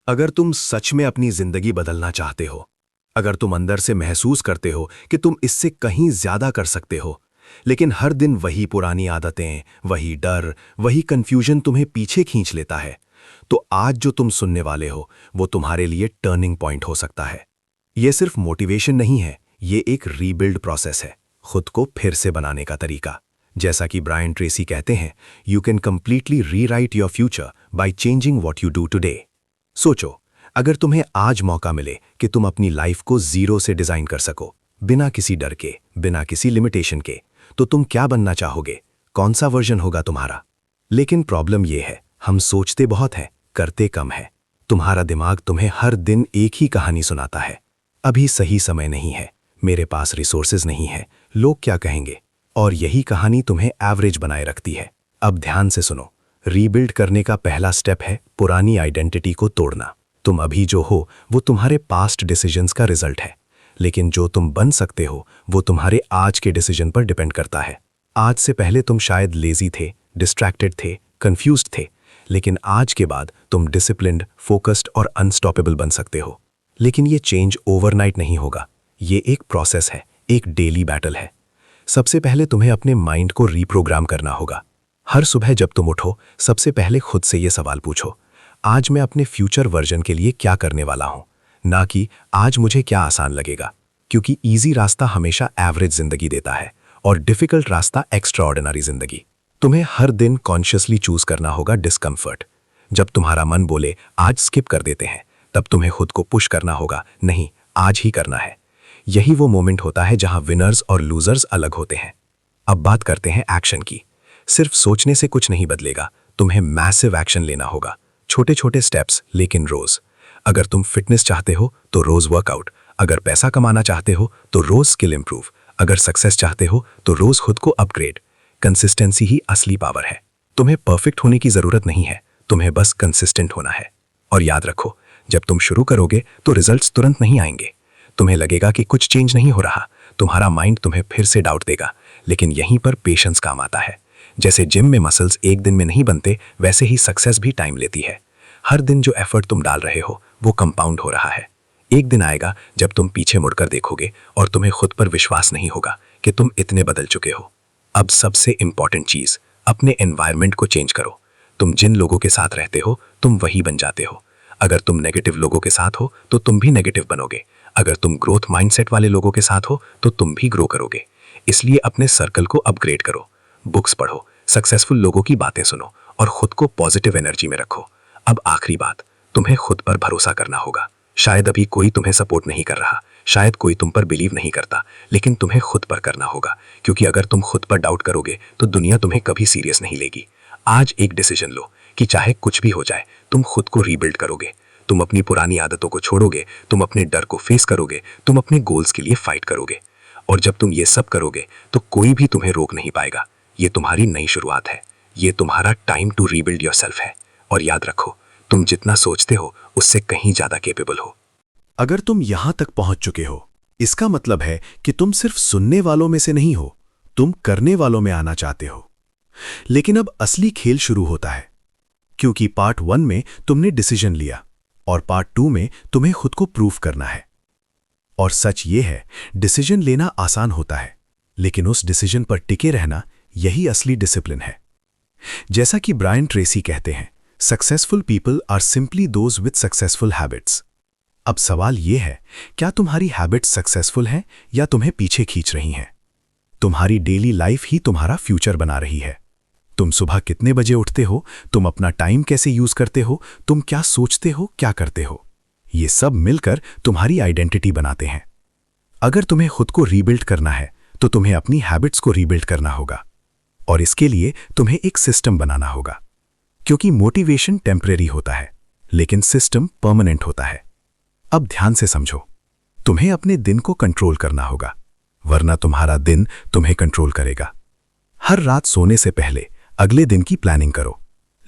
अगर तुम सच में अपनी जिंदगी बदलना चाहते हो, अगर तुम अंदर से महसूस करते हो कि तुम इससे कहीं ज्यादा कर सकते हो, लेकिन हर दिन वही पुरानी आदतें, वही डर, वही कंफ्यूजन तुम्हें पीछे खींच लेता है, तो आज जो तुम सुनने वाले हो वो तुम्हारे लिए टर्निंग पॉइंट हो सकता है। ये सिर्फ मोटिवेशन नहीं है, ये एक रीबिल्ड प्रोसेस है, खुद को फिर से बनाने का तरीका। जैसा कि ब्रायन ट्रेसी कहते हैं, you can completely rewrite your future by changing what you do today. सोचो, अगर तुम्हें आज मौका मिले कि तुम अपनी लाइफ को जीरो से डिजाइन कर सको, बिना किसी डर के, बिना किसी लिमिटेशन के, तो तुम क्या बनना चाहोगे? कौन सा वर्जन होगा तुम्हारा? लेकिन प्रॉब्लम यह है, हम सोचते बहुत हैं, करते कम है। तुम्हारा दिमाग तुम्हें हर दिन एक ही कहानी सुनाता है। अभी सही समय नहीं है, मेरे पास रिसोर्सेज नहीं है, लोग क्या कहेंगे? और यही कहानी तुम्हें एवरेज बनाए रखती है। अब ध्यान से सुनो, रीबिल्ड करने का पहला स्टेप है पुरानी आइडेंटिटी को तोड़ना। तुम अभी जो हो वो तुम्हारे पास्ट डिसीजंस का रिजल्ट है, लेकिन जो तुम बन सकते हो वो तुम्हारे आज के डिसीजन पर डिपेंड करता है। आज से पहले तुम शायद लेजी थे, डिस्ट्रैक्टेड थे, कंफ्यूज्ड थे, लेकिन आज के बाद तुम डिसिप्लिन्ड, फोकस्ड और अनस्टॉपेबल बन सकते हो। लेकिन ये चेंज ओवरनाइट नहीं होगा, ये एक प्रोसेस है, एक डेली बैटल है। सबसे पहले तुम्हें अपने माइंड को रीप्रोग्राम करना होगा। हर सुबह जब तुम उठो, सबसे पहले खुद से ये सवाल पूछो, आज मैं अपने फ्यूचर वर्जन के लिए क्या करने वाला हूं, ना कि आज मुझे क्या आसान लगेगा। क्योंकि इजी रास्ता हमेशा एवरेज जिंदगी देता है और डिफिकल्ट रास्ता एक्स्ट्राऑर्डिनरी जिंदगी। तुम्हें हर दिन कॉन्शियसली चूज करना होगा डिस्कम्फर्ट। जब तुम्हारा मन बोले आज स्किप कर देते हैं, तब तुम्हें खुद को पुश करना होगा, नहीं, आज ही करना है। यही वो मोमेंट होता है जहां विनर्स और लूजर्स अलग होते हैं। अब बात करते हैं एक्शन की। सिर्फ सोचने से कुछ नहीं बदलेगा, तुम्हें मैसिव एक्शन लेना होगा। छोटे छोटे स्टेप्स, लेकिन रोज। अगर तुम फिटनेस चाहते हो तो रोज वर्कआउट, अगर पैसा कमाना चाहते हो तो रोज स्किल इंप्रूव, अगर सक्सेस चाहते हो तो रोज खुद को अपग्रेड। कंसिस्टेंसी ही असली पावर है। तुम्हें परफेक्ट होने की जरूरत नहीं है, तुम्हें बस कंसिस्टेंट होना है। और याद रखो, जब तुम शुरू करोगे तो रिजल्ट्स तुरंत नहीं आएंगे। तुम्हें लगेगा कि कुछ चेंज नहीं हो रहा, तुम्हारा माइंड तुम्हें फिर से डाउट देगा, लेकिन यहीं पर पेशेंस काम आता है। जैसे जिम में मसल्स एक दिन में नहीं बनते, वैसे ही सक्सेस भी टाइम लेती है। हर दिन जो एफर्ट तुम डाल रहे हो वो कंपाउंड हो रहा है। एक दिन आएगा जब तुम पीछे मुड़कर देखोगे और तुम्हें खुद पर विश्वास नहीं होगा कि तुम इतने बदल चुके हो। अब सबसे इंपॉर्टेंट चीज, अपने एनवायरनमेंट को चेंज करो। तुम जिन लोगों के साथ रहते हो तुम वही बन जाते हो। अगर तुम नेगेटिव लोगों के साथ हो तो तुम भी नेगेटिव बनोगे। अगर तुम ग्रोथ माइंडसेट वाले लोगों के साथ हो तो तुम भी ग्रो करोगे। इसलिए अपने सर्कल को अपग्रेड करो, बुक्स पढ़ो, सक्सेसफुल लोगों की बातें सुनो और खुद को पॉजिटिव एनर्जी में रखो। अब आखिरी बात, तुम्हें खुद पर भरोसा करना होगा। शायद अभी कोई तुम्हें सपोर्ट नहीं कर रहा, शायद कोई तुम पर बिलीव नहीं करता, लेकिन तुम्हें खुद पर करना होगा। क्योंकि अगर तुम खुद पर डाउट करोगे तो दुनिया तुम्हें कभी सीरियस नहीं लेगी। आज एक डिसीजन लो कि चाहे कुछ भी हो जाए, तुम खुद को रीबिल्ड करोगे। तुम अपनी पुरानी आदतों को छोड़ोगे, तुम अपने डर को फेस करोगे, तुम अपने गोल्स के लिए फाइट करोगे। और जब तुम ये सब करोगे तो कोई भी तुम्हें रोक नहीं पाएगा। ये तुम्हारी नई शुरुआत है, ये तुम्हारा टाइम टू रीबिल्ड योरसेल्फ है। और याद रखो, तुम जितना सोचते हो उससे कहीं ज्यादा कैपेबल हो। अगर तुम यहां तक पहुंच चुके हो, इसका मतलब है कि तुम सिर्फ सुनने वालों में से नहीं हो, तुम करने वालों में आना चाहते हो। लेकिन अब असली खेल शुरू होता है, क्योंकि पार्ट 1 में तुमने डिसीजन लिया और पार्ट 2 में तुम्हें खुद को प्रूव करना है। और सच ये है, डिसीजन लेना आसान होता है, लेकिन उस डिसीजन पर टिके रहना, यही असली डिसिप्लिन है। जैसा कि ब्रायन ट्रेसी कहते हैं, successful people are simply those with successful habits. अब सवाल यह है, क्या तुम्हारी हैबिट्स सक्सेसफुल हैं या तुम्हें पीछे खींच रही हैं? तुम्हारी डेली लाइफ ही तुम्हारा फ्यूचर बना रही है। तुम सुबह कितने बजे उठते हो, तुम अपना टाइम कैसे यूज करते हो, तुम क्या सोचते हो, क्या करते हो, ये सब मिलकर तुम्हारी आइडेंटिटी बनाते हैं। अगर तुम्हें खुद को रीबिल्ड करना है तो तुम्हें अपनी हैबिट्स को रीबिल्ड करना होगा। और इसके लिए तुम्हें एक सिस्टम बनाना होगा, क्योंकि मोटिवेशन टेम्परेरी होता है, लेकिन सिस्टम परमानेंट होता है। अब ध्यान से समझो, तुम्हें अपने दिन को कंट्रोल करना होगा, वरना तुम्हारा दिन तुम्हें कंट्रोल करेगा। हर रात सोने से पहले अगले दिन की प्लानिंग करो।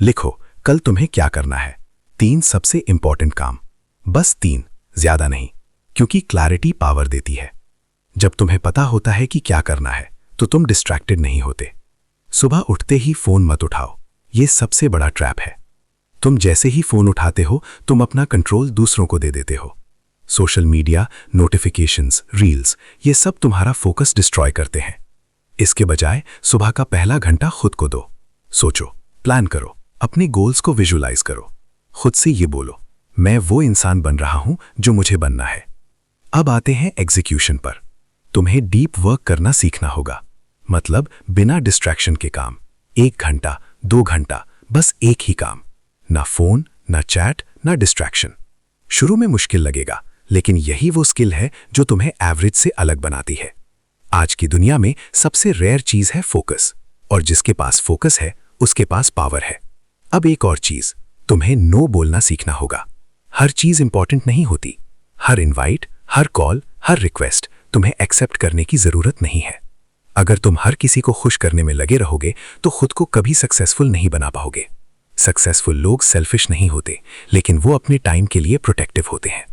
लिखो कल तुम्हें क्या करना है, 3 सबसे इंपॉर्टेंट काम, बस 3, ज्यादा नहीं, क्योंकि क्लैरिटी पावर देती है। जब तुम्हें पता होता है कि क्या करना है तो तुम डिस्ट्रैक्टेड नहीं होते। सुबह उठते ही फोन मत उठाओ, ये सबसे बड़ा ट्रैप है। तुम जैसे ही फोन उठाते हो तुम अपना कंट्रोल दूसरों को दे देते हो। सोशल मीडिया, नोटिफिकेशंस, रील्स, ये सब तुम्हारा फोकस डिस्ट्रॉय करते हैं। इसके बजाय सुबह का पहला घंटा खुद को दो। सोचो, प्लान करो, अपने गोल्स को विजुलाइज करो। खुद से ये बोलो, मैं वो इंसान बन रहा हूं जो मुझे बनना है। अब आते हैं एग्जीक्यूशन पर। तुम्हें डीप वर्क करना सीखना होगा, मतलब बिना डिस्ट्रैक्शन के काम। 1 घंटा, 2 घंटा, बस एक ही काम। ना फोन, ना चैट, ना डिस्ट्रैक्शन। शुरू में मुश्किल लगेगा, लेकिन यही वो स्किल है जो तुम्हें एवरेज से अलग बनाती है। आज की दुनिया में सबसे रेयर चीज है फोकस, और जिसके पास फोकस है उसके पास पावर है। अब एक और चीज, तुम्हें नो बोलना सीखना होगा। हर चीज इंपॉर्टेंट नहीं होती। हर इनवाइट, हर कॉल, हर रिक्वेस्ट तुम्हें एक्सेप्ट करने की जरूरत नहीं है। अगर तुम हर किसी को खुश करने में लगे रहोगे तो खुद को कभी सक्सेसफुल नहीं बना पाओगे। सक्सेसफुल लोग सेल्फिश नहीं होते, लेकिन वो अपने टाइम के लिए प्रोटेक्टिव होते हैं।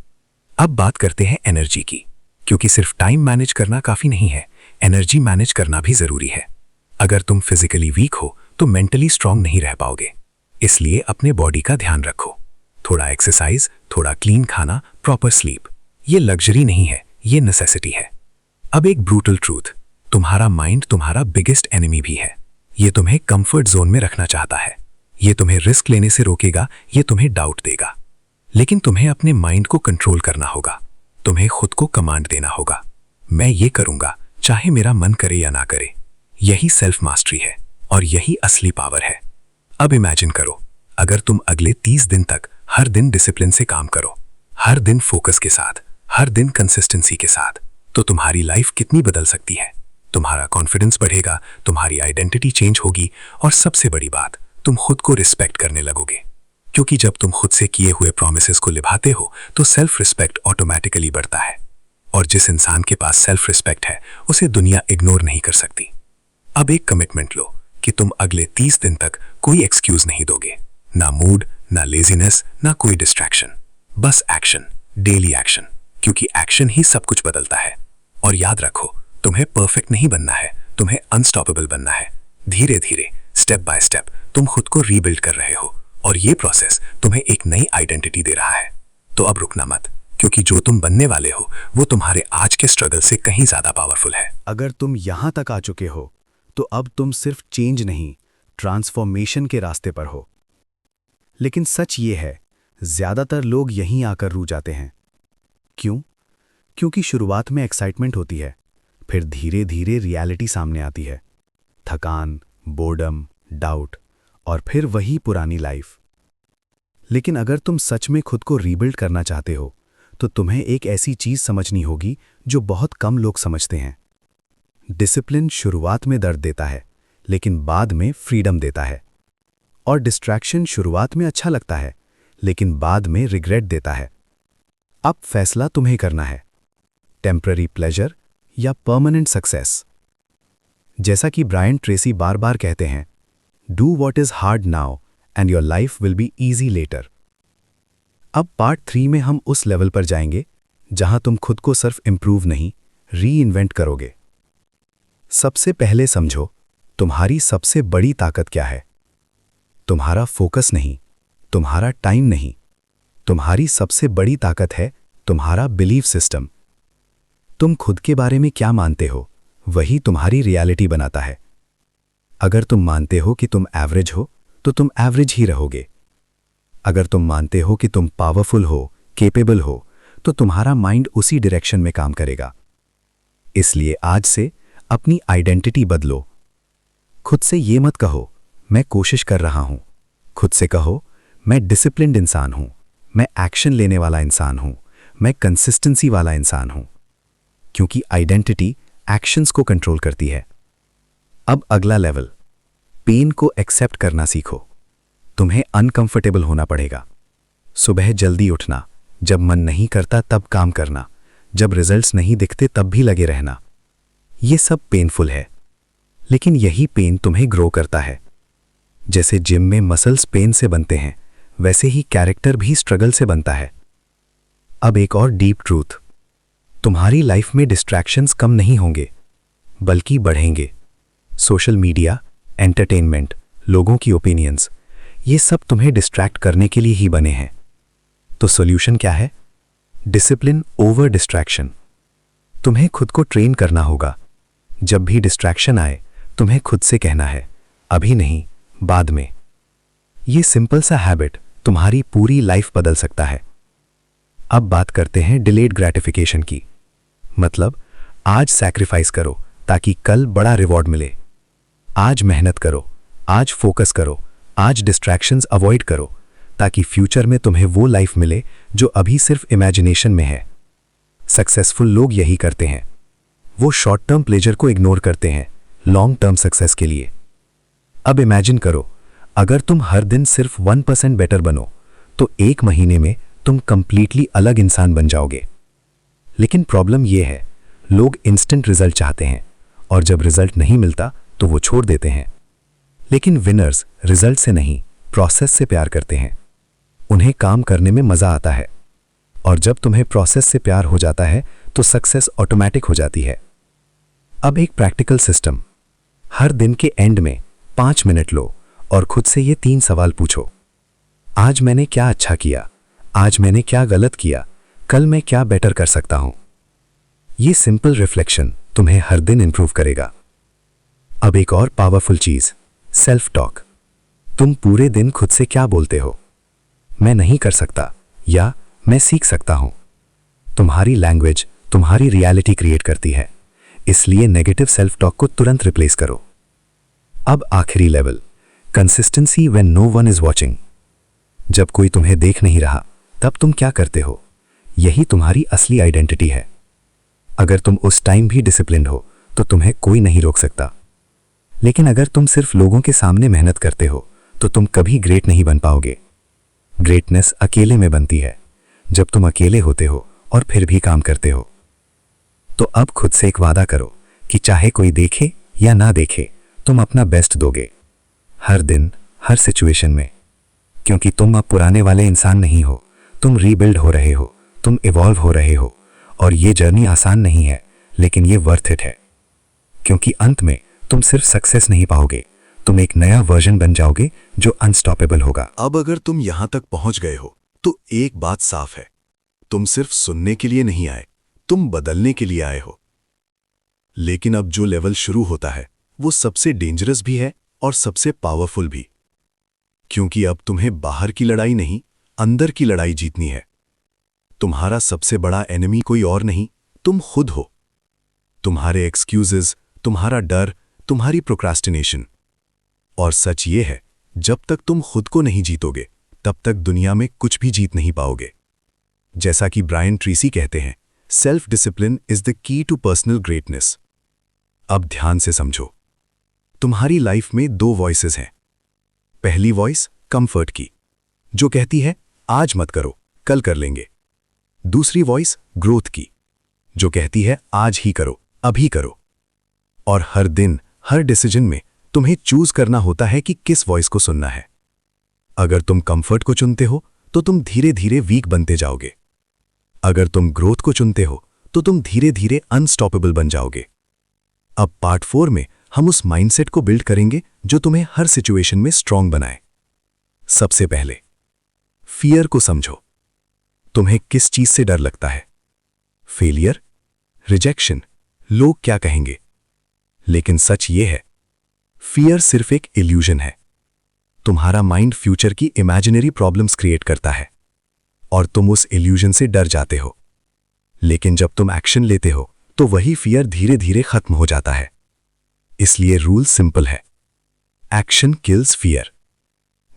अब बात करते हैं एनर्जी की, क्योंकि सिर्फ टाइम मैनेज करना काफी नहीं है, एनर्जी मैनेज करना भी जरूरी है। अगर तुम फिजिकली वीक हो तो मेंटली स्ट्रांग नहीं रह पाओगे। इसलिए अपने बॉडी का ध्यान रखो। थोड़ा एक्सरसाइज, थोड़ा क्लीन खाना, प्रॉपर स्लीप। ये लग्जरी नहीं है, ये नेसेसिटी है। अब एक ब्रूटल ट्रूथ, तुम्हारा माइंड तुम्हारा बिगेस्ट एनिमी भी है। ये तुम्हें कंफर्ट जोन में रखना चाहता है। ये तुम्हें रिस्क लेने से रोकेगा, ये तुम्हें डाउट देगा। लेकिन तुम्हें अपने माइंड को कंट्रोल करना होगा। तुम्हें खुद को कमांड देना होगा, मैं ये करूंगा चाहे मेरा मन करे या ना करे। यही सेल्फ मास्टरी है और यही असली पावर है। अब इमेजिन करो, अगर तुम अगले 30 दिन तक हर दिन डिसिप्लिन से काम करो, हर दिन फोकस के साथ, हर दिन कंसिस्टेंसी के साथ, तो तुम्हारी लाइफ कितनी बदल सकती है। तुम्हारा कॉन्फिडेंस बढ़ेगा, तुम्हारी आइडेंटिटी चेंज होगी, और सबसे बड़ी बात, तुम खुद को रिस्पेक्ट करने लगोगे। क्योंकि जब तुम खुद से किए हुए प्रॉमिसेस को निभाते हो तो सेल्फ रिस्पेक्ट ऑटोमेटिकली बढ़ता है। और जिस इंसान के पास सेल्फ रिस्पेक्ट है उसे दुनिया इग्नोर नहीं कर सकती। अब एक कमिटमेंट लो कि तुम अगले 30 दिन तक कोई एक्सक्यूज नहीं दोगे। ना मूड, ना लेजीनेस, ना कोई डिस्ट्रैक्शन, बस एक्शन, डेली एक्शन। क्योंकि एक्शन ही सब कुछ बदलता है। और याद रखो, तुम्हें परफेक्ट नहीं बनना है, तुम्हें अनस्टॉपेबल बनना है। धीरे धीरे, स्टेप बाय स्टेप तुम खुद को रीबिल्ड कर रहे हो, और ये प्रोसेस तुम्हें एक नई आइडेंटिटी दे रहा है। तो अब रुकना मत, क्योंकि जो तुम बनने वाले हो वो तुम्हारे आज के स्ट्रगल से कहीं ज्यादा पावरफुल है। अगर तुम यहां तक आ चुके हो तो अब तुम सिर्फ चेंज नहीं, ट्रांसफॉर्मेशन के रास्ते पर हो। लेकिन सच ये है, ज्यादातर लोग यहीं आकर रुक जाते हैं। क्यों? क्योंकि शुरुआत में एक्साइटमेंट होती है, फिर धीरे धीरे रियलिटी सामने आती है। थकान, बोर्डम, डाउट, और फिर वही पुरानी लाइफ। लेकिन अगर तुम सच में खुद को रीबिल्ड करना चाहते हो तो तुम्हें एक ऐसी चीज समझनी होगी जो बहुत कम लोग समझते हैं। डिसिप्लिन शुरुआत में दर्द देता है, लेकिन बाद में फ्रीडम देता है। और डिस्ट्रैक्शन शुरुआत में अच्छा लगता है, लेकिन बाद में रिग्रेट देता है। अब फैसला तुम्हें करना है, टेम्पररी प्लेजर या परमानेंट सक्सेस। जैसा कि ब्रायन ट्रेसी बार बार कहते हैं, do what is hard now and your life will be easy later. अब पार्ट 3 में हम उस लेवल पर जाएंगे जहां तुम खुद को सिर्फ इंप्रूव नहीं, री इन्वेंट करोगे। सबसे पहले समझो, तुम्हारी सबसे बड़ी ताकत क्या है। तुम्हारा फोकस नहीं, तुम्हारा टाइम नहीं, तुम्हारी सबसे बड़ी ताकत है तुम्हारा बिलीफ सिस्टम। तुम खुद के बारे में क्या मानते हो, वही तुम्हारी रियलिटी बनाता है। अगर तुम मानते हो कि तुम एवरेज हो तो तुम एवरेज ही रहोगे। अगर तुम मानते हो कि तुम पावरफुल हो, केपेबल हो, तो तुम्हारा माइंड उसी डायरेक्शन में काम करेगा। इसलिए आज से अपनी आइडेंटिटी बदलो। खुद से ये मत कहो मैं कोशिश कर रहा हूं, खुद से कहो मैं डिसिप्लिन्ड इंसान हूं, मैं एक्शन लेने वाला इंसान हूं, मैं कंसिस्टेंसी वाला इंसान हूं। क्योंकि आइडेंटिटी एक्शंस को कंट्रोल करती है। अब अगला लेवल, पेन को एक्सेप्ट करना सीखो। तुम्हें अनकंफर्टेबल होना पड़ेगा। सुबह जल्दी उठना, जब मन नहीं करता तब काम करना, जब रिजल्ट्स नहीं दिखते तब भी लगे रहना। ये सब पेनफुल है, लेकिन यही पेन तुम्हें ग्रो करता है। जैसे जिम में मसल्स पेन से बनते हैं, वैसे ही कैरेक्टर भी स्ट्रगल से बनता है। अब एक और डीप ट्रूथ, तुम्हारी लाइफ में डिस्ट्रैक्शंस कम नहीं होंगे, बल्कि बढ़ेंगे। सोशल मीडिया, एंटरटेनमेंट, लोगों की ओपिनियंस, ये सब तुम्हें डिस्ट्रैक्ट करने के लिए ही बने हैं। तो सॉल्यूशन क्या है? Discipline over distraction. तुम्हें खुद को ट्रेन करना होगा। जब भी डिस्ट्रैक्शन आए, तुम्हें खुद से कहना है, अभी नहीं, बाद में। ये सिंपल सा हैबिट तुम्हारी पूरी लाइफ बदल सकता है। अब बात करते हैं डिलेड ग्रेटिफिकेशन की। मतलब आज सैक्रिफाइस करो ताकि कल बड़ा रिवॉर्ड मिले। आज मेहनत करो, आज फोकस करो, आज डिस्ट्रैक्शंस अवॉइड करो ताकि फ्यूचर में तुम्हें वो लाइफ मिले जो अभी सिर्फ इमेजिनेशन में है। सक्सेसफुल लोग यही करते हैं। वो शॉर्ट टर्म प्लेजर को इग्नोर करते हैं लॉन्ग टर्म सक्सेस के लिए। अब इमेजिन करो, अगर तुम हर दिन सिर्फ 1% बेटर बनो तो 1 महीने में तुम कंप्लीटली अलग इंसान बन जाओगे। लेकिन प्रॉब्लम यह है, लोग इंस्टेंट रिजल्ट चाहते हैं और जब रिजल्ट नहीं मिलता तो वो छोड़ देते हैं। लेकिन विनर्स रिजल्ट से नहीं, प्रोसेस से प्यार करते हैं। उन्हें काम करने में मजा आता है और जब तुम्हें प्रोसेस से प्यार हो जाता है तो सक्सेस ऑटोमेटिक हो जाती है। अब एक प्रैक्टिकल सिस्टम। हर दिन के एंड में 5 मिनट लो और खुद से ये 3 सवाल पूछो। आज मैंने क्या अच्छा किया, आज मैंने क्या गलत किया, कल मैं क्या बेटर कर सकता हूं। ये सिंपल रिफ्लेक्शन तुम्हें हर दिन इंप्रूव करेगा। अब एक और पावरफुल चीज, सेल्फ टॉक। तुम पूरे दिन खुद से क्या बोलते हो? मैं नहीं कर सकता या मैं सीख सकता हूं। तुम्हारी लैंग्वेज तुम्हारी रियलिटी क्रिएट करती है, इसलिए नेगेटिव सेल्फ टॉक को तुरंत रिप्लेस करो। अब आखिरी level, consistency when no one is watching. जब कोई तुम्हें देख नहीं रहा तब तुम क्या करते हो? यही तुम्हारी असली आइडेंटिटी है। अगर तुम उस टाइम भी डिसिप्लिन्ड हो तो तुम्हें कोई नहीं रोक सकता। लेकिन अगर तुम सिर्फ लोगों के सामने मेहनत करते हो तो तुम कभी ग्रेट नहीं बन पाओगे। ग्रेटनेस अकेले में बनती है, जब तुम अकेले होते हो और फिर भी काम करते हो। तो अब खुद से एक वादा करो कि चाहे कोई देखे या ना देखे, तुम अपना बेस्ट दोगे। हर दिन, हर सिचुएशन में। क्योंकि तुम अब पुराने वाले इंसान नहीं हो, तुम रीबिल्ड हो रहे हो, तुम इवॉल्व हो रहे हो। और ये जर्नी आसान नहीं है, लेकिन ये वर्थ इट है। क्योंकि अंत में तुम सिर्फ सक्सेस नहीं पाओगे, तुम एक नया वर्जन बन जाओगे जो अनस्टॉपेबल होगा। अब अगर तुम यहां तक पहुंच गए हो तो एक बात साफ है, तुम सिर्फ सुनने के लिए नहीं आए, तुम बदलने के लिए आए हो। लेकिन अब जो लेवल शुरू होता है वो सबसे डेंजरस भी है और सबसे पावरफुल भी। क्योंकि अब तुम्हें बाहर की लड़ाई नहीं, अंदर की लड़ाई जीतनी है। तुम्हारा सबसे बड़ा एनिमी कोई और नहीं, तुम खुद हो। तुम्हारे एक्सक्यूजेस, तुम्हारा डर, तुम्हारी प्रोक्रास्टिनेशन। और सच ये है, जब तक तुम खुद को नहीं जीतोगे तब तक दुनिया में कुछ भी जीत नहीं पाओगे। जैसा कि ब्रायन ट्रीसी कहते हैं, self discipline is the key to personal greatness. अब ध्यान से समझो, तुम्हारी लाइफ में 2 वॉइसेस हैं। पहली वॉइस कंफर्ट की, जो कहती है आज मत करो, कल कर लेंगे। दूसरी वॉइस ग्रोथ की, जो कहती है आज ही करो, अभी करो। और हर दिन, हर डिसीजन में तुम्हें चूज करना होता है कि किस वॉइस को सुनना है। अगर तुम कंफर्ट को चुनते हो तो तुम धीरे धीरे वीक बनते जाओगे। अगर तुम ग्रोथ को चुनते हो तो तुम धीरे धीरे अनस्टॉपेबल बन जाओगे। अब पार्ट 4 में हम उस माइंडसेट को बिल्ड करेंगे जो तुम्हें हर सिचुएशन में स्ट्रांग बनाए। सबसे पहले फियर को समझो। तुम्हें किस चीज से डर लगता है? फेलियर, रिजेक्शन, लोग क्या कहेंगे? लेकिन सच ये है, फियर सिर्फ एक इल्यूजन है। तुम्हारा माइंड फ्यूचर की इमेजिनरी प्रॉब्लम्स क्रिएट करता है और तुम उस इल्यूजन से डर जाते हो। लेकिन जब तुम एक्शन लेते हो तो वही फियर धीरे धीरे खत्म हो जाता है। इसलिए रूल सिंपल है, एक्शन किल्स फियर।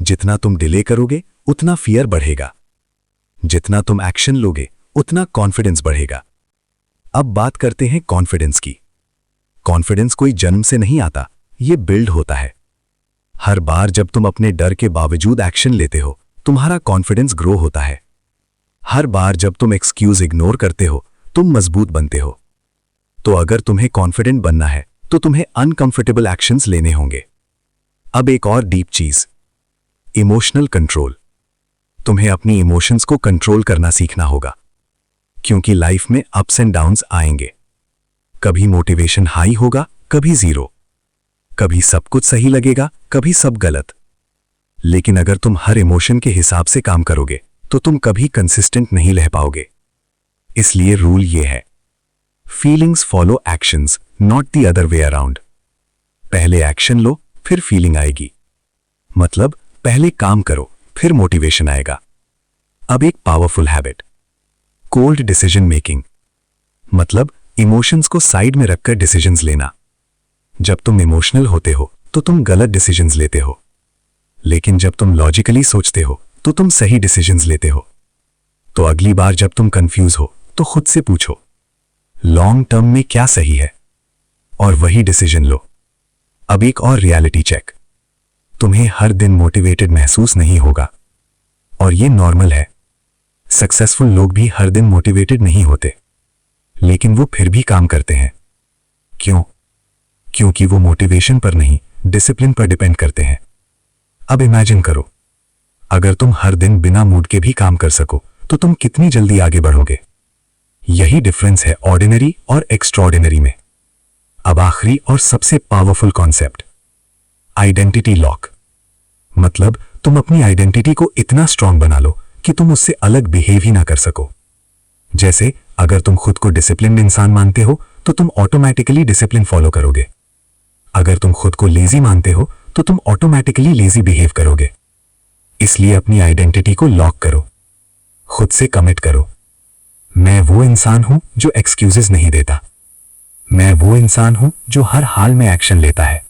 जितना तुम डिले करोगे उतना फियर बढ़ेगा, जितना तुम एक्शन लोगे उतना कॉन्फिडेंस बढ़ेगा। अब बात करते हैं कॉन्फिडेंस की। कॉन्फिडेंस कोई जन्म से नहीं आता, ये बिल्ड होता है। हर बार जब तुम अपने डर के बावजूद एक्शन लेते हो, तुम्हारा कॉन्फिडेंस ग्रो होता है। हर बार जब तुम एक्सक्यूज इग्नोर करते हो, तुम मजबूत बनते हो। तो अगर तुम्हें कॉन्फिडेंट बनना है तो तुम्हें अनकंफर्टेबल एक्शंस लेने होंगे। अब एक और डीप चीज, इमोशनल कंट्रोल। तुम्हें अपनी इमोशंस को कंट्रोल करना सीखना होगा, क्योंकि लाइफ में अप्स एंड डाउन्स आएंगे। कभी मोटिवेशन हाई होगा, कभी जीरो। कभी सब कुछ सही लगेगा, कभी सब गलत। लेकिन अगर तुम हर इमोशन के हिसाब से काम करोगे तो तुम कभी कंसिस्टेंट नहीं रह पाओगे। इसलिए रूल ये है, feelings follow actions, not the other way around. पहले एक्शन लो, फिर फीलिंग आएगी। मतलब पहले काम करो, फिर मोटिवेशन आएगा। अब एक powerful habit, cold decision making. मतलब इमोशंस को साइड में रखकर डिसीजंस लेना। जब तुम इमोशनल होते हो तो तुम गलत डिसीजंस लेते हो, लेकिन जब तुम लॉजिकली सोचते हो तो तुम सही डिसीजंस लेते हो। तो अगली बार जब तुम कंफ्यूज हो तो खुद से पूछो, लॉन्ग टर्म में क्या सही है, और वही डिसीजन लो। अब एक और रियलिटी चेक, तुम्हें हर दिन मोटिवेटेड महसूस नहीं होगा, और ये नॉर्मल है। सक्सेसफुल लोग भी हर दिन मोटिवेटेड नहीं होते, लेकिन वो फिर भी काम करते हैं। क्यों? क्योंकि वो मोटिवेशन पर नहीं, डिसिप्लिन पर डिपेंड करते हैं। अब इमेजिन करो, अगर तुम हर दिन बिना मूड के भी काम कर सको तो तुम कितनी जल्दी आगे बढ़ोगे। यही डिफरेंस है ऑर्डिनरी और एक्स्ट्राऑर्डिनरी में। अब आखिरी और सबसे पावरफुल कॉन्सेप्ट, आइडेंटिटी लॉक। मतलब तुम अपनी आइडेंटिटी को इतना स्ट्रांग बना लो कि तुम उससे अलग बिहेव ही ना कर सको। जैसे अगर तुम खुद को डिसिप्लिन्ड इंसान मानते हो तो तुम ऑटोमेटिकली डिसिप्लिन फॉलो करोगे। अगर तुम खुद को लेजी मानते हो तो तुम ऑटोमेटिकली लेजी बिहेव करोगे। इसलिए अपनी आइडेंटिटी को लॉक करो, खुद से कमिट करो, मैं वो इंसान हूं जो एक्सक्यूजेस नहीं देता। मैं वो इंसान हूं जो हर हाल में एक्शन लेता है।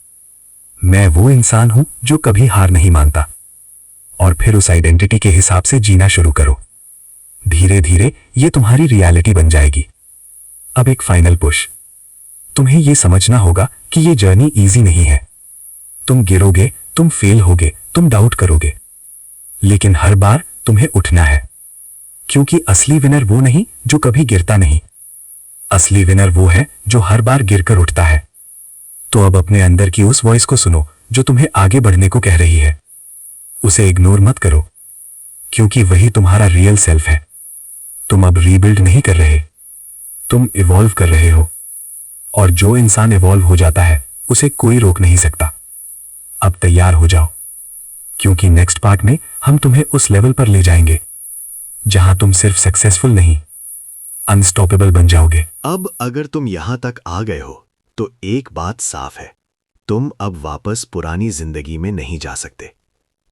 मैं वो इंसान हूं जो कभी हार नहीं मानता। और फिर उस आइडेंटिटी के हिसाब से जीना शुरू करो। धीरे धीरे ये तुम्हारी रियलिटी बन जाएगी। अब एक फाइनल पुश, तुम्हें यह समझना होगा कि ये जर्नी इजी नहीं है। तुम गिरोगे, तुम फेल होगे, तुम डाउट करोगे, लेकिन हर बार तुम्हें उठना है। क्योंकि असली विनर वो नहीं जो कभी गिरता नहीं, असली विनर वो है जो हर बार गिरकर उठता है। तो अब अपने अंदर की उस वॉइस को सुनो जो तुम्हें आगे बढ़ने को कह रही है। उसे इग्नोर मत करो, क्योंकि वही तुम्हारा रियल सेल्फ है। तुम अब रीबिल्ड नहीं कर रहे, तुम इवॉल्व कर रहे हो। और जो इंसान इवॉल्व हो जाता है उसे कोई रोक नहीं सकता। अब तैयार हो जाओ, क्योंकि नेक्स्ट पार्ट में हम तुम्हें उस लेवल पर ले जाएंगे जहां तुम सिर्फ सक्सेसफुल नहीं, अनस्टॉपेबल बन जाओगे। अब अगर तुम यहां तक आ गए हो तो एक बात साफ है, तुम अब वापस पुरानी जिंदगी में नहीं जा सकते,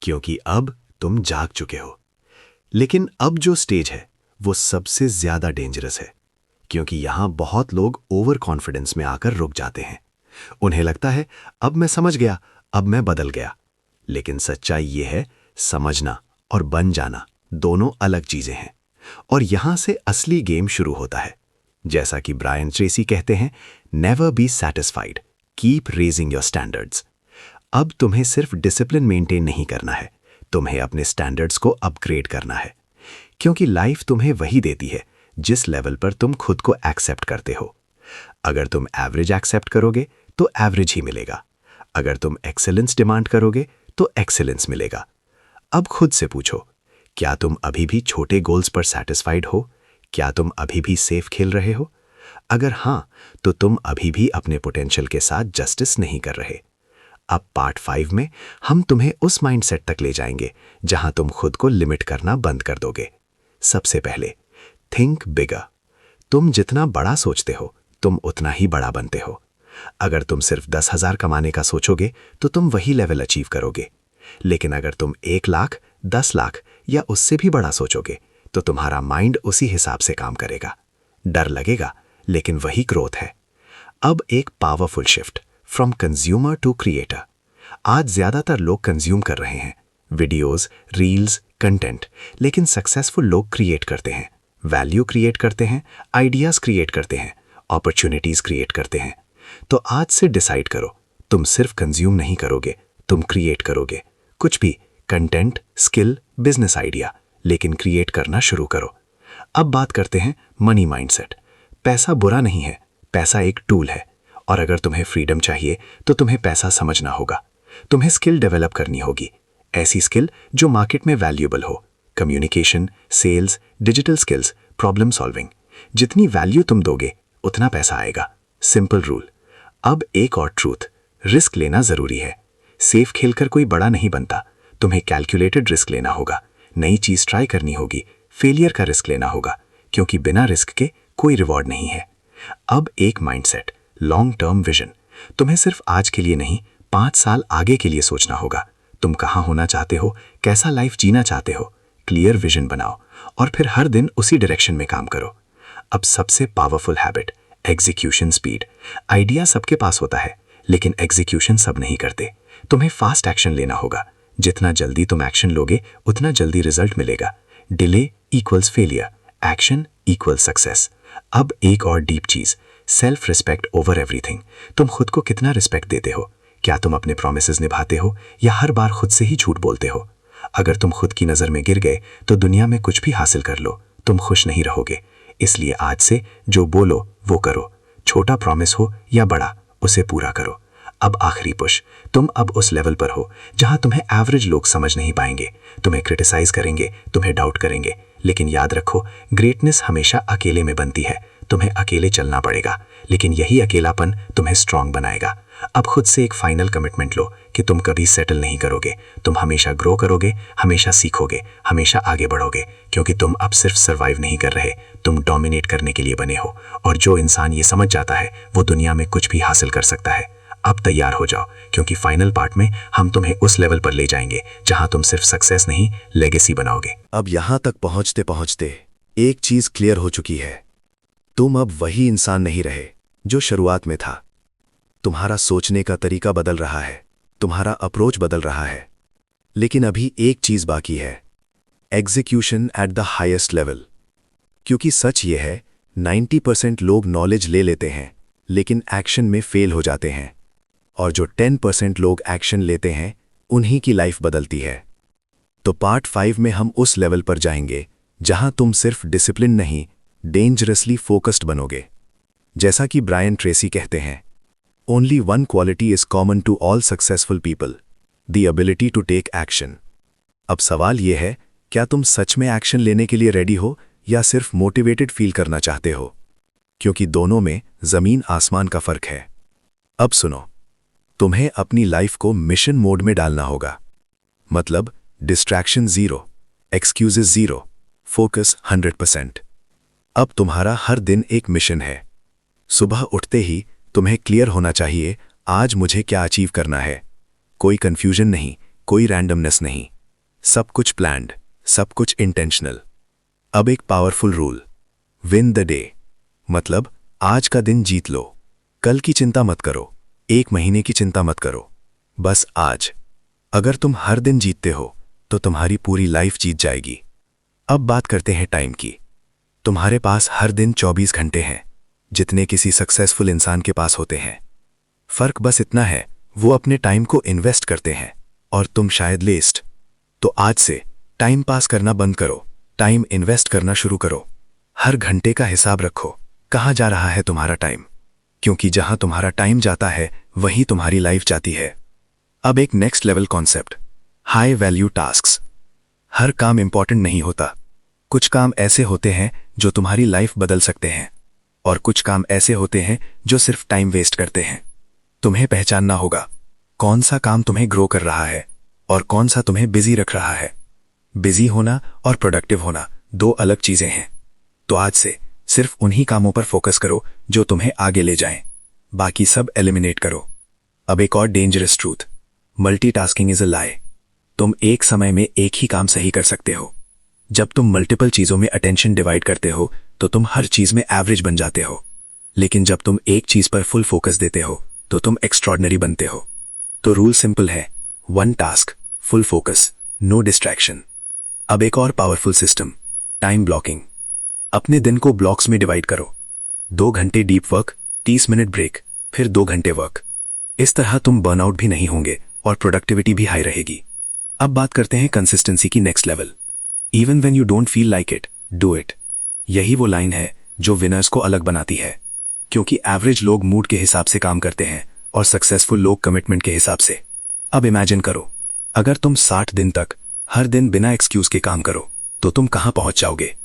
क्योंकि अब तुम जाग चुके हो। लेकिन अब जो स्टेज है वो सबसे ज्यादा डेंजरस है, क्योंकि यहां बहुत लोग ओवर कॉन्फिडेंस में आकर रुक जाते हैं। उन्हें लगता है अब मैं समझ गया, अब मैं बदल गया। लेकिन सच्चाई ये है, समझना और बन जाना दोनों अलग चीजें हैं, और यहां से असली गेम शुरू होता है। जैसा कि ब्रायन ट्रेसी कहते हैं, never be satisfied, keep raising your standards. अब तुम्हें सिर्फ डिसिप्लिन मेंटेन नहीं करना है, तुम्हें अपने स्टैंडर्ड्स को अपग्रेड करना है। क्योंकि लाइफ तुम्हें वही देती है जिस लेवल पर तुम खुद को एक्सेप्ट करते हो। अगर तुम एवरेज एक्सेप्ट करोगे तो एवरेज ही मिलेगा। अगर तुम एक्सेलेंस डिमांड करोगे तो एक्सेलेंस मिलेगा। अब खुद से पूछो, क्या तुम अभी भी छोटे गोल्स पर सैटिस्फाइड हो? क्या तुम अभी भी सेफ खेल रहे हो? अगर हां, तो तुम अभी भी अपने पोटेंशियल के साथ जस्टिस नहीं कर रहे। अब पार्ट 5 में हम तुम्हें उस माइंडसेट तक ले जाएंगे जहां तुम खुद को लिमिट करना बंद कर दोगे। सबसे पहले, थिंक बिगर। तुम जितना बड़ा सोचते हो तुम उतना ही बड़ा बनते हो। अगर तुम सिर्फ 10,000 कमाने का सोचोगे तो तुम वही लेवल अचीव करोगे। लेकिन अगर तुम 1 लाख, 10 लाख या उससे भी बड़ा सोचोगे तो तुम्हारा माइंड उसी हिसाब से काम करेगा। डर लगेगा, लेकिन वही ग्रोथ है। अब एक powerful shift from consumer to creator. आज ज्यादातर लोग कंज्यूम कर रहे हैं, वीडियोस, रील्स, कंटेंट, लेकिन सक्सेसफुल लोग क्रिएट करते हैं, वैल्यू क्रिएट करते हैं, आइडियाज क्रिएट करते हैं, अपॉर्चुनिटीज क्रिएट करते हैं। तो आज से डिसाइड करो, तुम सिर्फ कंज्यूम नहीं करोगे, तुम क्रिएट करोगे। कुछ भी, कंटेंट, स्किल, बिजनेस आइडिया, लेकिन क्रिएट करना शुरू करो। अब बात करते हैं मनी माइंडसेट। पैसा बुरा नहीं है, पैसा एक टूल है, और अगर तुम्हें फ्रीडम चाहिए तो तुम्हें पैसा समझना होगा। तुम्हें स्किल डेवलप करनी होगी, ऐसी स्किल जो मार्केट में वैल्यूएबल हो। Communication, sales, digital skills, problem solving. जितनी वैल्यू तुम दोगे उतना पैसा आएगा। Simple rule. अब एक और ट्रूथ, रिस्क लेना जरूरी है। सेफ खेलकर कोई बड़ा नहीं बनता, तुम्हें कैलकुलेटेड रिस्क लेना होगा, नई चीज ट्राई करनी होगी, फेलियर का रिस्क लेना होगा, क्योंकि बिना रिस्क के कोई रिवॉर्ड नहीं है। अब एक माइंडसेट, लॉन्ग टर्म विजन। तुम्हें सिर्फ आज के लिए नहीं, 5 साल आगे के लिए सोचना होगा। तुम कहाँ होना चाहते हो, कैसा लाइफ जीना चाहते हो, क्लियर विजन बनाओ और फिर हर दिन उसी डायरेक्शन में काम करो। अब सबसे powerful habit, execution speed. Idea सबके पास होता है, लेकिन एग्जीक्यूशन सब नहीं करते। तुम्हें फास्ट एक्शन लेना होगा। जितना जल्दी तुम एक्शन लोगे, उतना जल्दी रिजल्ट मिलेगा। Delay equals failure, action equals success. अब एक और डीप चीज, सेल्फ रिस्पेक्ट ओवर एवरीथिंग। तुम खुद को कितना रिस्पेक्ट देते हो? क्या तुम अपने प्रॉमिसेस निभाते हो या हर बार खुद से ही झूठ बोलते हो? अगर तुम खुद की नजर में गिर गए तो दुनिया में कुछ भी हासिल कर लो, तुम खुश नहीं रहोगे। इसलिए आज से जो बोलो वो करो, छोटा प्रॉमिस हो या बड़ा, उसे पूरा करो। अब आखिरी पुश, तुम अब उस लेवल पर हो जहां तुम्हें एवरेज लोग समझ नहीं पाएंगे, तुम्हें क्रिटिसाइज करेंगे, तुम्हें डाउट करेंगे, लेकिन याद रखो, ग्रेटनेस हमेशा अकेले में बनती है। तुम्हें अकेले चलना पड़ेगा, लेकिन यही अकेलापन तुम्हें स्ट्रांग बनाएगा। अब खुद से एक फाइनल कमिटमेंट लो कि तुम कभी सेटल नहीं करोगे, तुम हमेशा ग्रो करोगे, हमेशा सीखोगे, हमेशा आगे बढ़ोगे, क्योंकि तुम अब सिर्फ सर्वाइव नहीं कर रहे, तुम डोमिनेट करने के लिए बने हो। और जो इंसान ये समझ जाता है वो दुनिया में कुछ भी हासिल कर सकता है। अब तैयार हो जाओ, क्योंकि फाइनल पार्ट में हम तुम्हें उस लेवल पर ले जाएंगे जहां तुम सिर्फ सक्सेस नहीं, लेगेसी बनाओगे। अब यहां तक पहुंचते पहुंचते एक चीज क्लियर हो चुकी है, तुम अब वही इंसान नहीं रहे जो शुरुआत में था। तुम्हारा सोचने का तरीका बदल रहा है, तुम्हारा अप्रोच बदल रहा है, लेकिन अभी एक चीज बाकी है, execution at the highest level. क्योंकि सच ये है, 90% लोग नॉलेज ले लेते हैं लेकिन एक्शन में फेल हो जाते हैं, और जो 10% लोग एक्शन लेते हैं उन्हीं की लाइफ बदलती है। तो पार्ट 5 में हम उस लेवल पर जाएंगे जहां तुम सिर्फ डिसिप्लिन नहीं, डेंजरसली फोकस्ड बनोगे। जैसा कि ब्रायन ट्रेसी कहते हैं, only one quality is common to all successful people, the ability to take action. अब सवाल यह है, क्या तुम सच में एक्शन लेने के लिए रेडी हो या सिर्फ मोटिवेटेड फील करना चाहते हो? क्योंकि दोनों में जमीन आसमान का फर्क है। अब सुनो, तुम्हें अपनी लाइफ को मिशन मोड में डालना होगा। मतलब डिस्ट्रैक्शन 0, एक्सक्यूजेस 0, फोकस 100%। अब तुम्हारा हर दिन एक मिशन है। सुबह उठते ही तुम्हें क्लियर होना चाहिए, आज मुझे क्या अचीव करना है। कोई कंफ्यूजन नहीं, कोई रैंडमनेस नहीं, सब कुछ प्लान्ड, सब कुछ इंटेंशनल। अब एक powerful rule, win the day. मतलब आज का दिन जीत लो, कल की चिंता मत करो, 1 महीने की चिंता मत करो, बस आज। अगर तुम हर दिन जीतते हो तो तुम्हारी पूरी लाइफ जीत जाएगी। अब बात करते हैं टाइम की। तुम्हारे पास हर दिन 24 घंटे हैं, जितने किसी सक्सेसफुल इंसान के पास होते हैं। फर्क बस इतना है, वो अपने टाइम को इन्वेस्ट करते हैं और तुम शायद लेस्ट। तो आज से टाइम पास करना बंद करो, टाइम इन्वेस्ट करना शुरू करो। हर घंटे का हिसाब रखो, कहाँ जा रहा है तुम्हारा टाइम, क्योंकि जहां तुम्हारा टाइम जाता है वहीं तुम्हारी लाइफ जाती है। अब एक next level concept, high value tasks. हर काम इंपॉर्टेंट नहीं होता, कुछ काम ऐसे होते हैं जो तुम्हारी लाइफ बदल सकते हैं, और कुछ काम ऐसे होते हैं जो सिर्फ टाइम वेस्ट करते हैं। तुम्हें पहचानना होगा कौन सा काम तुम्हें ग्रो कर रहा है और कौन सा तुम्हें बिजी रख रहा है। बिजी होना और प्रोडक्टिव होना 2 अलग चीजें हैं। तो आज से सिर्फ उन्हीं कामों पर फोकस करो जो तुम्हें आगे ले जाएं, बाकी सब एलिमिनेट करो। अब एक और dangerous truth, multitasking is a lie. तुम एक समय में एक ही काम सही कर सकते हो। जब तुम मल्टीपल चीजों में अटेंशन डिवाइड करते हो तो तुम हर चीज में एवरेज बन जाते हो, लेकिन जब तुम एक चीज पर फुल फोकस देते हो तो तुम एक्स्ट्रॉर्डनरी बनते हो। तो रूल सिंपल है, 1 task, full focus, no distraction. अब एक और पावरफुल सिस्टम, टाइम ब्लॉकिंग। अपने दिन को ब्लॉक्स में डिवाइड करो, 2 घंटे डीप वर्क, 30 मिनट ब्रेक, फिर 2 घंटे वर्क। इस तरह तुम बर्नआउट भी नहीं होंगे और प्रोडक्टिविटी भी हाई रहेगी। अब बात करते हैं कंसिस्टेंसी की next level. Even when you don't feel like it, do it. यही वो लाइन है जो विनर्स को अलग बनाती है, क्योंकि एवरेज लोग मूड के हिसाब से काम करते हैं और सक्सेसफुल लोग कमिटमेंट के हिसाब से। अब इमेजिन करो, अगर तुम 60 दिन तक हर दिन बिना एक्सक्यूज के काम करो तो तुम कहां पहुंच जाओगे।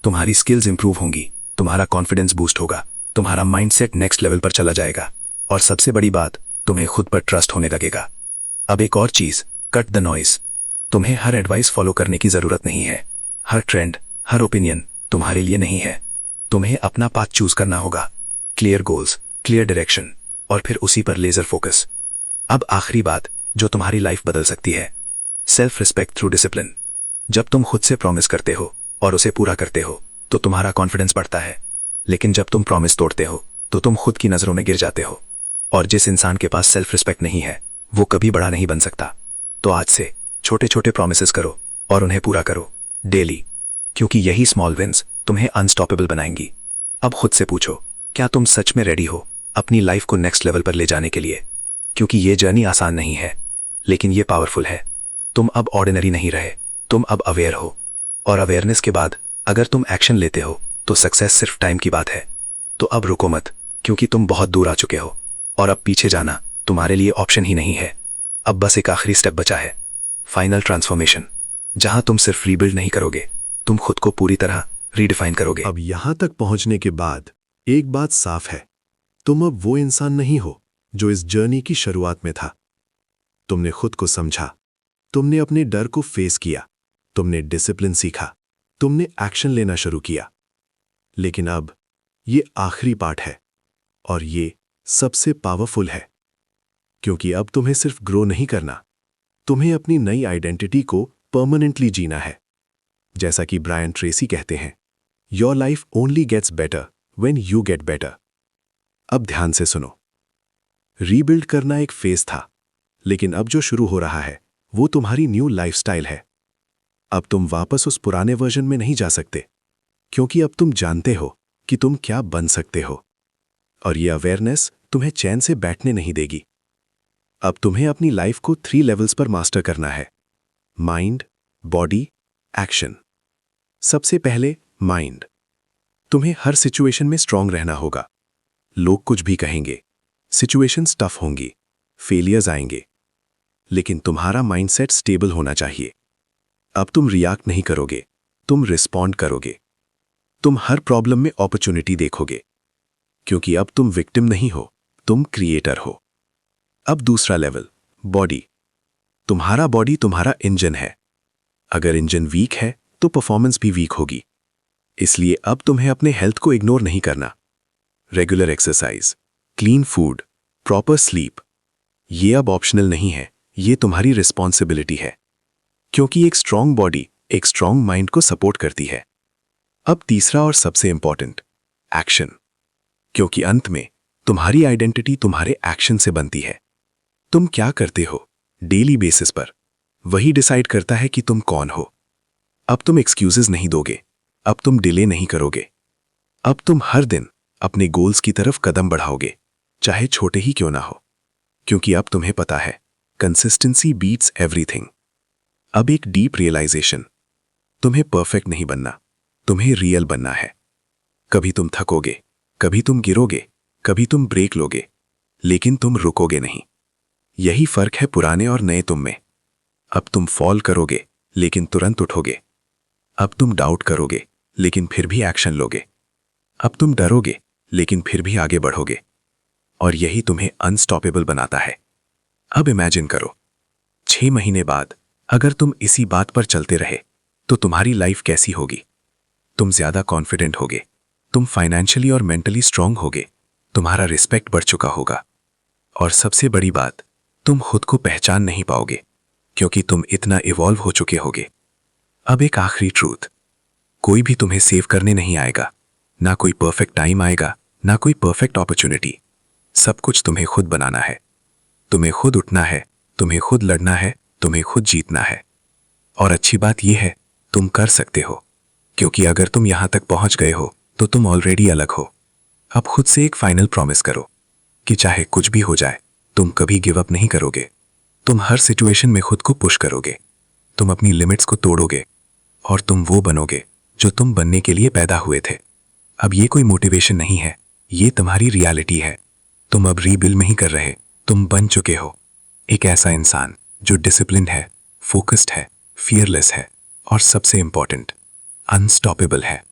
तुम्हारी स्किल्स इंप्रूव होंगी, तुम्हारा कॉन्फिडेंस बूस्ट होगा, तुम्हारा माइंडसेट नेक्स्ट लेवल पर चला जाएगा, और सबसे बड़ी बात, तुम्हें खुद पर ट्रस्ट होने लगेगा। अब एक और चीज, कट द नॉइज। तुम्हें हर एडवाइस फॉलो करने की जरूरत नहीं है। हर ट्रेंड, हर ओपिनियन तुम्हारे लिए नहीं है। तुम्हें अपना पाथ चूज करना होगा। क्लियर गोल्स, क्लियर डायरेक्शन, और फिर उसी पर लेजर फोकस। अब आखिरी बात जो तुम्हारी लाइफ बदल सकती है, सेल्फ रिस्पेक्ट थ्रू डिसिप्लिन। जब तुम खुद से प्रॉमिस करते हो और उसे पूरा करते हो तो तुम्हारा कॉन्फिडेंस बढ़ता है। लेकिन जब तुम प्रॉमिस तोड़ते हो तो तुम खुद की नजरों में गिर जाते हो। और जिस इंसान के पास सेल्फ रिस्पेक्ट नहीं है वो कभी बड़ा नहीं बन सकता। तो आज से छोटे छोटे प्रॉमिसेस करो और उन्हें पूरा करो डेली, क्योंकि यही स्मॉल विंस तुम्हें अनस्टॉपेबल बनाएंगी। अब खुद से पूछो, क्या तुम सच में रेडी हो अपनी लाइफ को नेक्स्ट लेवल पर ले जाने के लिए? क्योंकि ये जर्नी आसान नहीं है, लेकिन ये पावरफुल है। तुम अब ऑर्डिनरी नहीं रहे, तुम अब अवेयर हो। और अवेयरनेस के बाद अगर तुम एक्शन लेते हो तो सक्सेस सिर्फ टाइम की बात है। तो अब रुको मत, क्योंकि तुम बहुत दूर आ चुके हो और अब पीछे जाना तुम्हारे लिए ऑप्शन ही नहीं है। अब बस एक आखिरी स्टेप बचा है, फाइनल ट्रांसफॉर्मेशन, जहां तुम सिर्फ रीबिल्ड नहीं करोगे, तुम खुद को पूरी तरह रीडिफाइन करोगे। अब यहां तक पहुंचने के बाद एक बात साफ है, तुम अब वो इंसान नहीं हो जो इस जर्नी की शुरुआत में था। तुमने खुद को समझा, तुमने अपने डर को फेस किया, तुमने डिसिप्लिन सीखा, तुमने एक्शन लेना शुरू किया। लेकिन अब ये आखिरी पार्ट है और ये सबसे पावरफुल है, क्योंकि अब तुम्हें सिर्फ ग्रो नहीं करना, तुम्हें अपनी नई आइडेंटिटी को परमानेंटली जीना है। जैसा कि ब्रायन ट्रेसी कहते हैं, your life only gets better when you get better. अब ध्यान से सुनो, रीबिल्ड करना एक फेज था, लेकिन अब जो शुरू हो रहा है वो तुम्हारी न्यू लाइफस्टाइल है। अब तुम वापस उस पुराने वर्जन में नहीं जा सकते, क्योंकि अब तुम जानते हो कि तुम क्या बन सकते हो। और ये अवेयरनेस तुम्हें चैन से बैठने नहीं देगी। अब तुम्हें अपनी लाइफ को 3 लेवल्स पर मास्टर करना है, माइंड, बॉडी, एक्शन। सबसे पहले माइंड। तुम्हें हर सिचुएशन में स्ट्रांग रहना होगा। लोग कुछ भी कहेंगे, सिचुएशंस टफ होंगी, फेलियर्स आएंगे, लेकिन तुम्हारा माइंडसेट स्टेबल होना चाहिए। अब तुम रिएक्ट नहीं करोगे, तुम रिस्पॉन्ड करोगे। तुम हर प्रॉब्लम में अपॉर्चुनिटी देखोगे, क्योंकि अब तुम विक्टिम नहीं हो, तुम क्रिएटर हो। अब दूसरा लेवल, बॉडी। तुम्हारा बॉडी तुम्हारा इंजन है। अगर इंजन वीक है तो परफॉर्मेंस भी वीक होगी। इसलिए अब तुम्हें अपने हेल्थ को इग्नोर नहीं करना। Regular exercise, clean food, proper sleep, ये अब ऑप्शनल नहीं है, ये तुम्हारी रिस्पॉन्सिबिलिटी है, क्योंकि एक स्ट्रांग बॉडी एक स्ट्रांग माइंड को सपोर्ट करती है। अब तीसरा और सबसे इंपॉर्टेंट, एक्शन। क्योंकि अंत में तुम्हारी आइडेंटिटी तुम्हारे एक्शन से बनती है। तुम क्या करते हो डेली बेसिस पर, वही डिसाइड करता है कि तुम कौन हो। अब तुम एक्सक्यूजेस नहीं दोगे, अब तुम डिले नहीं करोगे। अब तुम हर दिन अपने गोल्स की तरफ कदम बढ़ाओगे, चाहे छोटे ही क्यों ना हो, क्योंकि अब तुम्हें पता है कंसिस्टेंसी बीट्स एवरीथिंग। अब एक डीप रियलाइजेशन, तुम्हें परफेक्ट नहीं बनना, तुम्हें रियल बनना है। कभी तुम थकोगे, कभी तुम गिरोगे, कभी तुम ब्रेक लोगे, लेकिन तुम रुकोगे नहीं। यही फर्क है पुराने और नए तुम में। अब तुम फॉल करोगे लेकिन तुरंत उठोगे। अब तुम डाउट करोगे लेकिन फिर भी एक्शन लोगे। अब तुम डरोगे लेकिन फिर भी आगे बढ़ोगे। और यही तुम्हें अनस्टॉपेबल बनाता है। अब इमेजिन करो, 6 महीने बाद अगर तुम इसी बात पर चलते रहे तो तुम्हारी लाइफ कैसी होगी। तुम ज्यादा कॉन्फिडेंट होगे, तुम फाइनेंशियली और मेंटली स्ट्रांग होगे, तुम्हारा रिस्पेक्ट बढ़ चुका होगा, और सबसे बड़ी बात, तुम खुद को पहचान नहीं पाओगे, क्योंकि तुम इतना इवॉल्व हो चुके होगे। अब एक आखिरी ट्रूथ, कोई भी तुम्हें सेव करने नहीं आएगा, ना कोई परफेक्ट टाइम आएगा, ना कोई परफेक्ट अपॉर्चुनिटी। सब कुछ तुम्हें खुद बनाना है। तुम्हें खुद उठना है, तुम्हें खुद लड़ना है, तुम्हें खुद जीतना है। और अच्छी बात यह है, तुम कर सकते हो, क्योंकि अगर तुम यहां तक पहुंच गए हो तो तुम ऑलरेडी अलग हो। अब खुद से एक फाइनल प्रॉमिस करो कि चाहे कुछ भी हो जाए, तुम कभी गिव अप नहीं करोगे। तुम हर सिचुएशन में खुद को पुश करोगे, तुम अपनी लिमिट्स को तोड़ोगे, और तुम वो बनोगे जो तुम बनने के लिए पैदा हुए थे। अब ये कोई मोटिवेशन नहीं है, ये तुम्हारी रियलिटी है। तुम अब रीबिल्ड नहीं कर रहे, तुम बन चुके हो एक ऐसा इंसान जो डिसिप्लिन्ड है, फोकस्ड है, फियरलेस है, और सबसे इंपॉर्टेंट, अनस्टॉपेबल है।